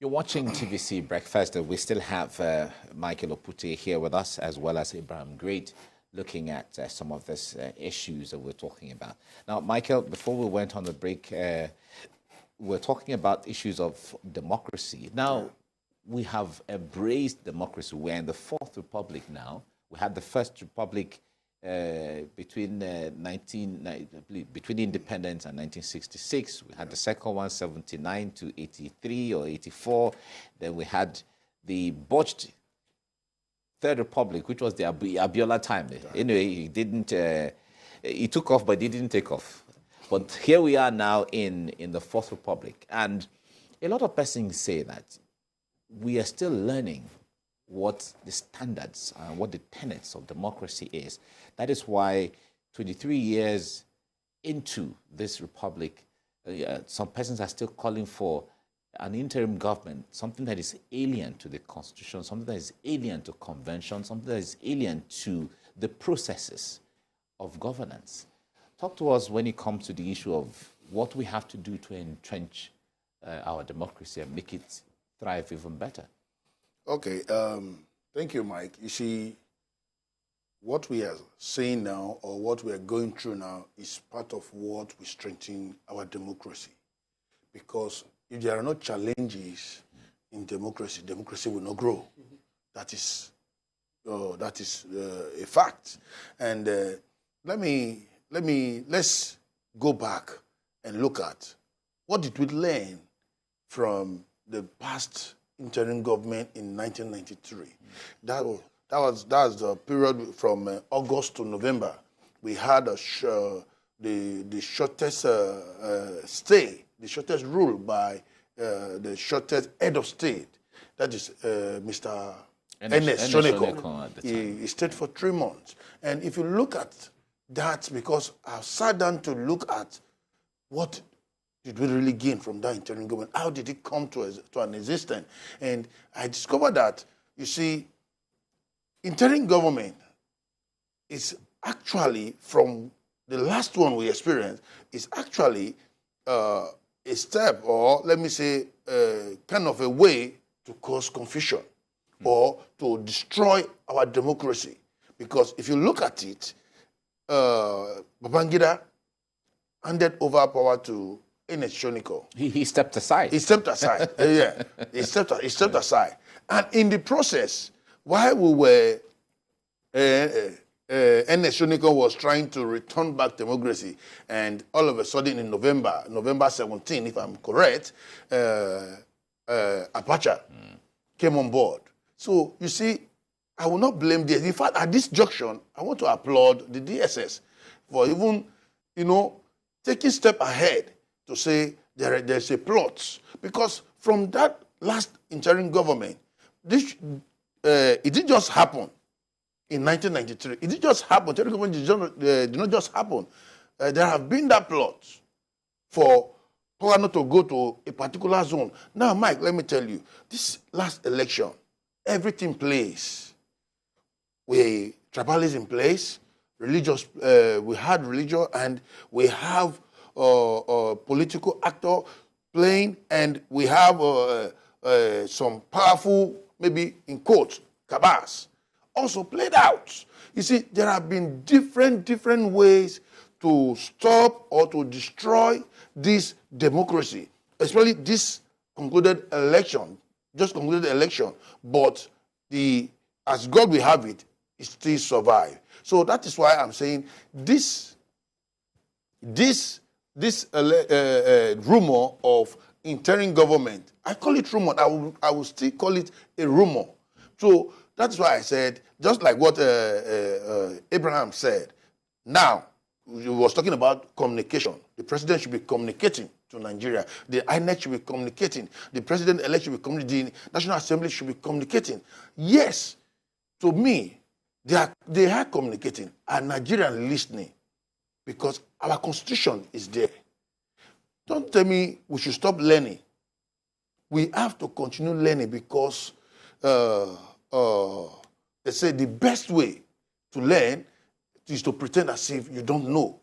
You're watching TVC Breakfast. We still have Michael Oputteh here with us, as well as Abraham Great, looking at some of these issues that we're talking about. Now, Michael, before we went on the break, we're talking about issues of democracy. Now, we have embraced democracy. We're in the Fourth Republic now. We had the First Republic between independence and 1966. We had the second one, 79 to 83 or 84. Then we had the botched Third Republic, which was the Abiola time. Anyway, he didn't. He took off, but he didn't take off. But here we are now in the Fourth Republic, and a lot of persons say that we are still learning what the standards and what the tenets of democracy is. That is why 23 years into this republic, some persons are still calling for an interim government, something that is alien to the constitution, something that is alien to convention, something that is alien to the processes of governance. Talk to us when it comes to the issue of what we have to do to entrench our democracy and make it thrive even better. Okay, thank you, Mike. You see, what we are saying now, or what we are going through now, is part of what we strengthen our democracy. Because if there are no challenges in democracy, democracy will not grow. That is a fact. And let's go back and look at what did we learn from the past interim government in 1993. That's the period from August to November. We had the shortest stay, the shortest rule by the shortest head of state. That is Mr. Ernest Shonekan. He stayed for 3 months. And if you look at that, because I sat down to look at what did we really gain from that interim government? How did it come to an existence? And I discovered that, you see, interim government is actually, from the last one we experienced, is actually a step, or let me say, kind of a way to cause confusion or to destroy our democracy. Because if you look at it, Babangida handed over power to Ernest Shonekan. He stepped aside. He stepped aside. Yeah, he stepped aside. And in the process, while we were, Ernest Shonekan was trying to return back democracy, and all of a sudden in November 17, if I'm correct, Abacha came on board. So you see, I will not blame DSS. In fact, at this junction, I want to applaud the DSS for even, taking step ahead to say there's a plot. Because from that last interim government, it didn't just happen in 1993. It didn't just happen. Interim government did not just happen. There have been that plot for power not to go to a particular zone. Now, Mike, let me tell you, this last election, everything plays. Tribalism in place, religious, we had religion, and we have political actor playing, and we have some powerful, maybe in quotes, cabals, also played out. You see, there have been different ways to stop or to destroy this democracy, especially this concluded election, just concluded election, but as God will have it, it still survive. So that is why I'm saying this rumor of interim government, I call it rumor. I will still call it a rumor. So that's why I said, just like what Abraham said. Now, he was talking about communication. The president should be communicating to Nigeria. The INEC should be communicating. The president-elect should be communicating. The National Assembly should be communicating. Yes, to me, they are communicating, and Nigerians listening, because our constitution is there. Don't tell me we should stop learning. We have to continue learning, because they say the best way to learn is to pretend as if you don't know.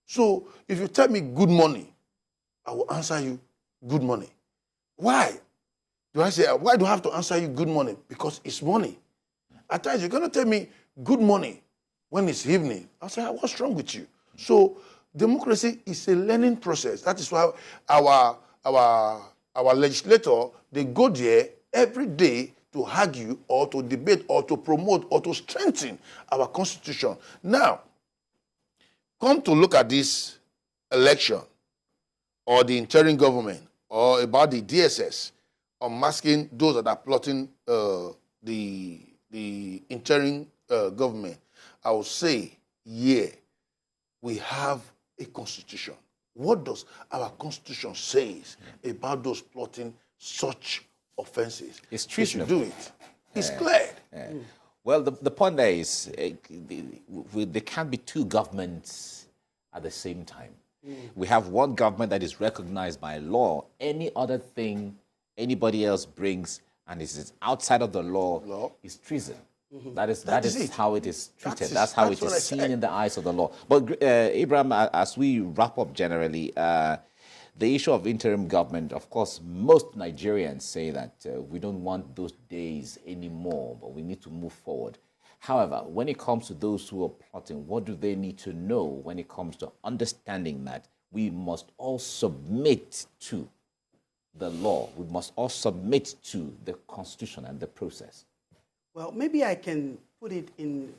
So if you tell me good morning, I will answer you good morning. Why? Do I say, why do I have to answer you good morning? Because it's morning. At times, you're going to tell me good morning when it's evening. I'll say, what's wrong with you? So democracy is a learning process. That is why our legislator, they go there every day to argue or to debate or to promote or to strengthen our constitution. Now, come to look at this election or the interim government or about the DSS unmasking those that are plotting the interim government. I would say, yeah, we have a constitution. What does our constitution say about those plotting such offenses? It's treasonable. Do it. It's clear. Well, the point there is there can't be two governments at the same time. We have one government that is recognized by law. Any other thing anybody else brings and is outside of the law is treason. That is how it is treated. That's how it is seen in the eyes of the law. But Abraham, as we wrap up generally, the issue of interim government, of course, most Nigerians say that we don't want those days anymore, but we need to move forward. However, when it comes to those who are plotting, what do they need to know when it comes to understanding that we must all submit to the law? We must all submit to the Constitution and the process. Well, maybe I can put it in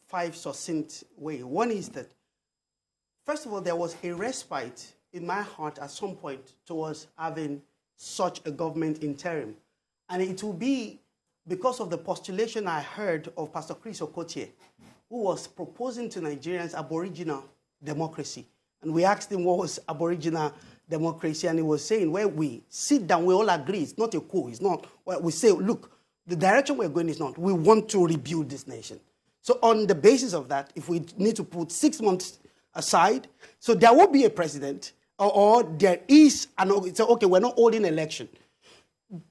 5 succinct ways. One is that, first of all, there was a respite in my heart at some point towards having such a government interim. And it will be because of the postulation I heard of Pastor Chris Oputteh, who was proposing to Nigerians aboriginal democracy. And we asked him what was aboriginal democracy, and he was saying, where we sit down, we all agree, it's not a coup, it's not, well, we say, look, the direction we're going is not, we want to rebuild this nation. So on the basis of that, if we need to put 6 months aside, so there will be a president, or there is, so okay, we're not holding election.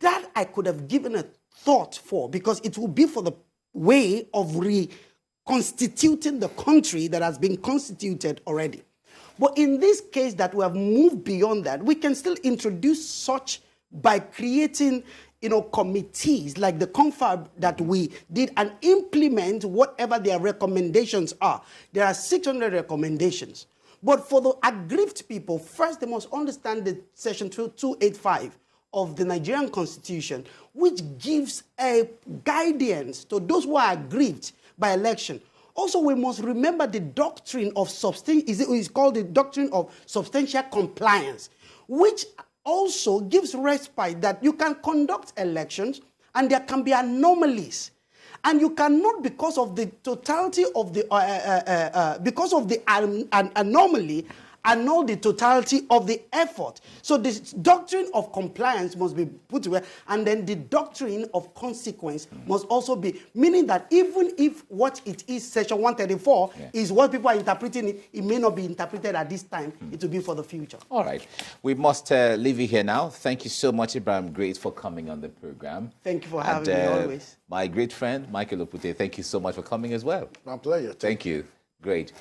That I could have given a thought for, because it will be for the way of reconstituting the country that has been constituted already. But in this case that we have moved beyond that, we can still introduce such by creating, committees like the confab that we did and implement whatever their recommendations are. There are 600 recommendations. But for the aggrieved people, first they must understand the section 285 of the Nigerian Constitution, which gives a guidance to those who are aggrieved by election. Also, we must remember the doctrine of is called the doctrine of substantial compliance, which also gives respite that you can conduct elections and there can be anomalies. And you cannot, because of the totality of the, anomaly, annul the totality of the effort. So this doctrine of compliance must be put away, and then the doctrine of consequence must also be, meaning that even if what it is, section 134, is what people are interpreting it may not be interpreted at this time. It will be for the future. All right. We must leave you here now. Thank you so much, Ibrahim Grace, for coming on the program. Thank you for having me always. My great friend, Michael Oputteh, thank you so much for coming as well. My pleasure. Thank you. Great.